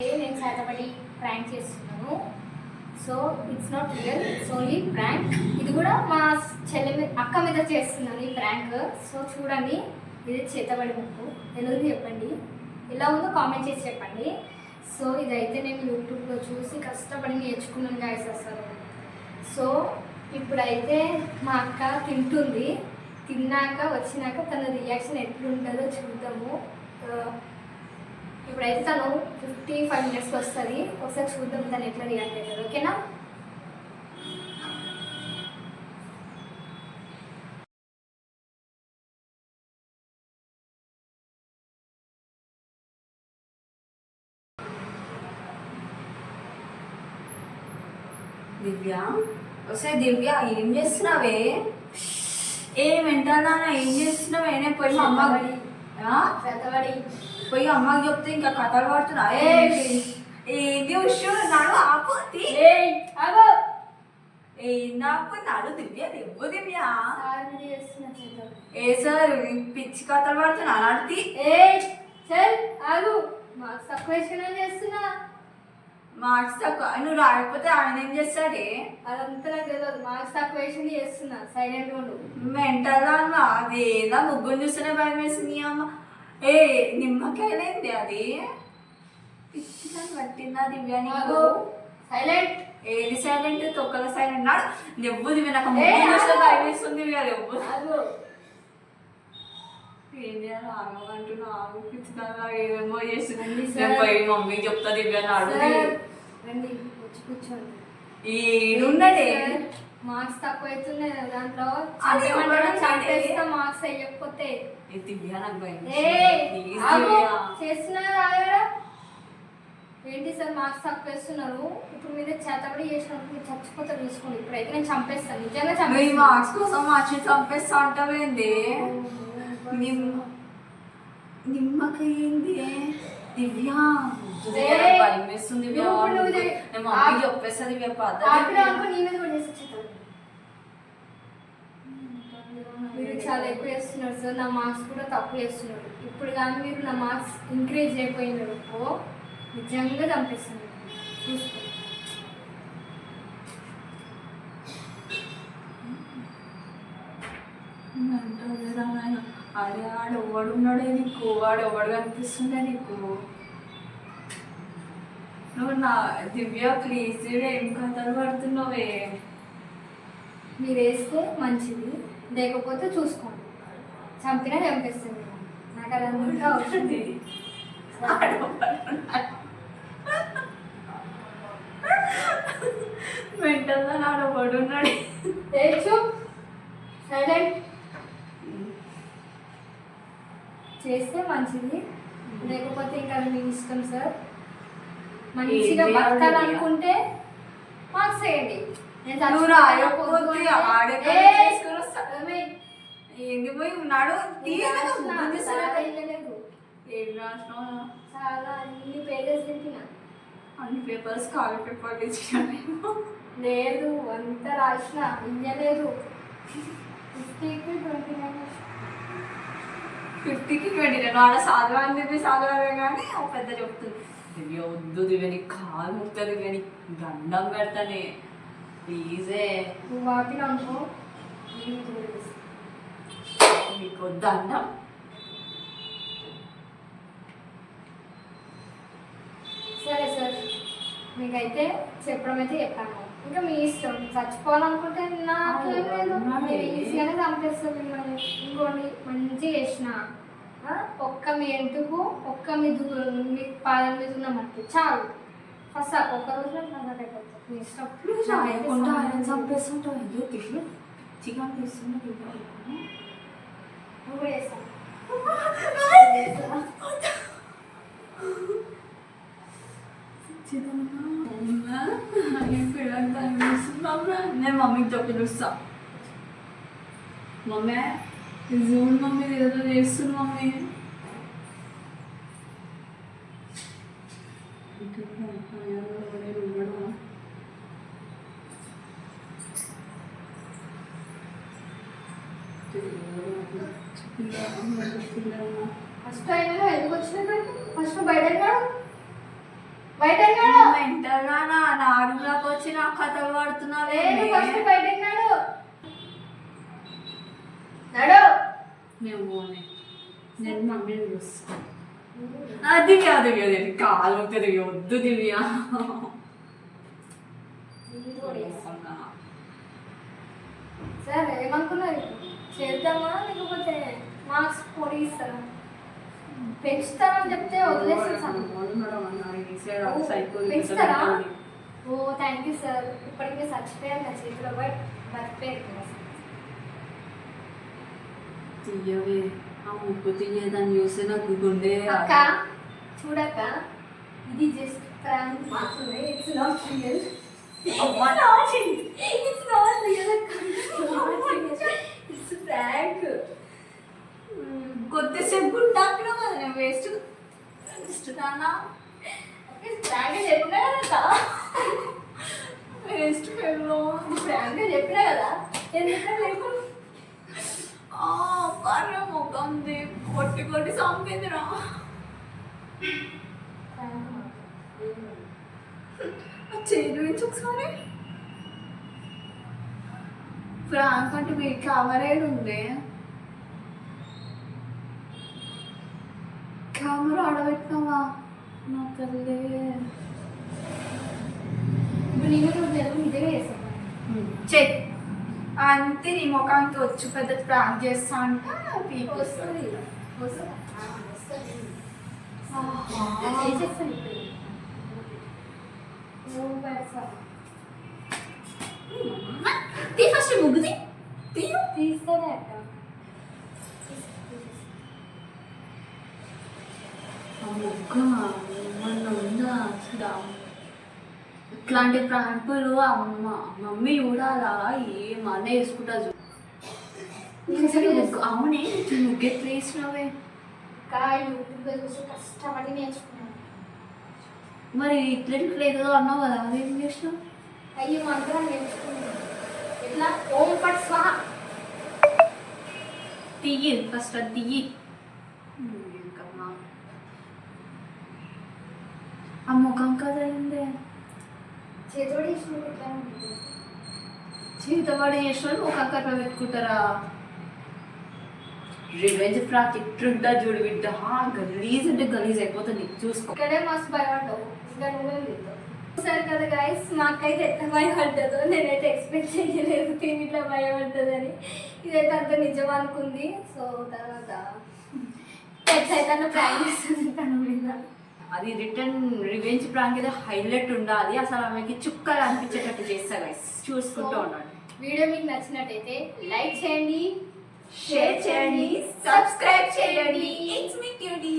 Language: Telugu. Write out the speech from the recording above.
నేను చేతబడి ప్రాంక్ చేస్తున్నాను. So it's not real, it's only prank. ఇది కూడా మా అక్క మీద చేస్తున్నాను ఈ ప్రాంక్. సో చూడండి, ఇది చేతబడి ముక్కు ఎలా ఉంది చెప్పండి, ఎలా ఉందో కామెంట్ చేసి చెప్పండి. సో ఇదైతే నేను యూట్యూబ్లో చూసి కష్టపడి నేర్చుకున్నాను గాయస్ అసలు. సో ఇప్పుడైతే మా అక్క తింటుంది, తిన్నాక వచ్చినాక తన రియాక్షన్ ఎట్లుంటుందో చూద్దాము. ఇప్పుడైతే తను 55 minutes వస్తుంది, ఒకసారి చూద్దాం తను ఎట్లా రియాక్ట్ అవుతుంది. ఓకేనా? దివ్య, వస్తే దివ్య ఏం చేస్తున్నావే? ఏమంటానా ఏం చేస్తున్నావే? నేను పోయి మా అమ్మ పోయి అమ్మకి చెప్తే ఇంకా కథలు పడుతున్నా. ఏంది ఉషు నాడు ఆపోతి ఏందాపున్నాడు దివ్య? దివ్వు దివ్య ఏ సార్ పిచ్చి కథలు పడుతున్నా నాటి. మార్క్స్ తక్కువ నువ్వు రాకపోతే ఆయన ఏం చేస్తాడే? అదంతా నాకు తెలియదు. మార్క్స్ తక్కువ చేస్తున్నా, సైలెంట్ ఉండు. మెంటల్ అదేదా ముగ్గురు చూస్తేనే భయం వేసింది అమ్మ. ఏ నిమ్మకాయలేంది అది? పిచ్చిదాన్ని పట్టిందా దివ్య నీకు? సైలెంట్. ఏది సైలెంట్? తొక్కల సైలెంట్ నాడు నెవ్వు దివ్య నాకు భయం వేస్తుంది నెవ్వు. ఏం చేయాలి ఆగమంటున్నా? ఆగు పిచ్చిదాన్ని ఏమేమో చేస్తుంది. పోయి మమ్మీ చెప్తా దివ్య నాడు రండి వచ్చి కూర్చోండి. ఏడున్నడే మార్క్స్ తక్కువ అవుతున్నాయి దాంట్లో. మార్క్స్ వేయకపోతే చేస్తున్నారు. ఏంటి సార్ మార్క్స్ తక్కువ వేస్తున్నారు? ఇప్పుడు మీద చేతబడి చేసినప్పుడు మీరు చచ్చిపోతారు చూసుకోండి. ఇప్పుడైతే నేను చంపేస్తాను, నిజంగా చంపేస్తాను. మార్క్స్ కోసం మార్చి చంపేస్తా అంటావేంది? నిమ్మకాయ ఏంది దివ్య? భయం వేస్తుంది చెప్పేస్తా దివ్య. మీరు చాలా ఎక్కువ చేస్తున్నారు సార్, నా మార్క్స్ కూడా తక్కువ చేస్తున్నారు. ఇప్పుడు కానీ మీరు నా మార్క్స్ ఇంక్రీజ్ అయిపోయినారు నిజంగా చంపిస్తున్నారు. చూసుకో. అరే వాడు ఎవడు ఉన్నాడే నీకు? వాడు ఎవడు కనిపిస్తుండే నీకు? నువ్వు నా దివ్య ప్లీజ్ ఏం కథలు పడుతున్నావే? మీరు వేస్తే మంచిది, లేకపోతే చూసుకోండి. చంపినా చంపిస్తుంది. నాకు అదంతా అవుతుంది. మెంటల్గా నాడు పడున్నాడు. సైలెంట్. చేస్తే మంచిది, లేకపోతే ఇంకా మీ ఇష్టం సార్. మంచిగా బతకాలనుకుంటే మార్క్స్ వేయండి. ఏంది పోయి ఉన్నాడు? చాలా అన్ని పేజెస్ తింటున్న, అన్ని పేపర్స్ కాల్ పేపర్ తెచ్చిన లేదు అంతా రాసిన ఇయ్యలేదు. 50కి 29. 50కి 29. ఆడ సాధవాన్ని చెప్పి సాధవాలే కానీ ఒక పెద్ద చెప్తుంది. దివ్య వద్దు దివ్య, నీ కాలు ముక్తుంది దివ్య, నీ దండం పెడతానే ప్లీజే. నువ్వు వాటిలో అనుకో నీకు దండం. సరే సార్, మీకైతే చెప్పడం అయితే చెప్పాను. ఇంకా మీ ఇష్టం. చచ్చిపోవాలనుకుంటే నాకేం లేదు, మీరు ఈజీగానే చంపేస్తాను మిమ్మల్ని. ఇంకోండి మంచిగా చేసిన ఒక్క మీ ఎందుకు ఒక్క మీ మీ పాదం మీద ఉన్న మట్టి చాలు. ఫస్ట్ ఒక్క రోజులో నాకు అయిపోతుంది. మీ ఇష్టం. చంపేస్తుంటావు చికెన్ తీస్తున్నా నువ్వు చేస్తాను. నేను మమ్మీకి చెప్పి చూస్తా. మమ్మీ జూన్ మమ్మీ ఏదో చేస్తుంది మమ్మీ. ఫస్ట్ అయినా ఎందుకు వచ్చినప్పుడు ఫస్ట్ బయట మెంటల్ నా రూమ్లోకి వచ్చి నా కథలు పడుతున్నావే. ఫస్ట్ బయటకు నడు. మేము పోనీ. నేను మమ్మీని చూస్తాను. దివ్య దివ్య దివ్య కాలు దివ్య వద్దు దివ్య. సార్ ఏమనుకున్నారు, చేద్దామా లేకపోతే మార్క్స్ పొడిగిస్తారా? పెంచుతారని చెప్తే వదిలేస్తాను. పెంచుతారా? ఓ థ్యాంక్ యూ సార్. ఇప్పటికే చచ్చిపోయారు నా చేతిలో, బట్ బతికిపోయారు. తీయవే ఆ ముక్కు తీయదాన్ని చూస్తే నాకు గుండె. అక్క చూడక్క, ఇది జస్ట్ ప్రాంక్ మాత్రమే. It's not real. It's not real అక్క. It's prank. కొద్దిసేపు ఉంటాను కదా నేను వేస్ట్ ఇష్టనా ప్రాంక్ చెప్పినా కదా, వేస్ట్ ఫెల్లో. ప్రాంక్ చెప్పినా కదా, ఎందుకంటే లేకుండా కర్ర ముఖంది కొట్టి కొట్టి సంపిందిరా. చేయించు ఒకసారి. ఫ్రాంక్ అంటే మీ కెమెరా ఉంది, కెమెరా ఆడబెట్టినావా నా తల్లి. ఇప్పుడు నేను నిజంగా చేస్తాను. చెక్ అంతే నీ ముఖానికి వచ్చు పెద్ద ప్రాంక్ చేస్తా అంటే పీక్ వస్తుంది చేసేస్తాను తీ ఫస్ట్ ముగ్గుది తీస్తానే అక్క. ముగ్గు ఏమన్నా ఉందా అసలు? ఇట్లాంటి ప్రాంకులు అమ్మ మమ్మీ చూడాలా ఏమన్నా వేసుకుంటా చూ. ముగ్గు అవునే ముగ్గు ఎట్లా వేసినావే? ఇంకా యూట్యూబ్లో చూసి కష్టపడి నేర్చుకున్నాను. మరి ఇట్లా ఇట్లా ఏదో అన్నావు కదా, అదేం చేసినావు? అయ్యో మంత్రం నేర్చుకున్నాను. ఎట్లా? ఓం పట్ స్వాహ. తీయి ఫస్ట్ అది తీయి. ఇంకమ్మా ఆ ముఖం కదా అయిందే. చేతోడి ఇష్టం ఎట్లా చేతబడి చేసిన వాళ్ళు ముఖం కట్ట పెట్టుకుంటారా? రివెంజ్ ఫ్రాక్ ఎట్లుంటా చూడు బిడ్డ, గలీజ్ అంటే గలీజ్ అయిపోతుంది. చూసుకో. ఇక్కడే మస్తు భయపడ్డావు, ఇంకా నువ్వే వెళ్తావు. సరే కదా గైస్, మాకైతే ఎంత భయపడ్డదో నేనైతే ఎక్స్పెక్ట్ చేయలేదు తిని ఇట్లా భయపడుతుందని. ఇదైతే అంత నిజం అనుకుంది. సో తర్వాత అయితే ప్లాన్ చేస్తుంది తన మీద. అది రిటర్న్ రివెంజ్ ప్రాంక్ అయితే హైలైట్ ఉండాలి. అసలు ఆమెకి చుక్కలు అనిపించేటట్టు చేస్తా గైస్, చూసుకుంటూ ఉండండి. వీడియో మీకు నచ్చినట్టయితే లైక్ చేయండి, షేర్ చేయండి, సబ్స్క్రైబ్ చేయండి. It's me cutie.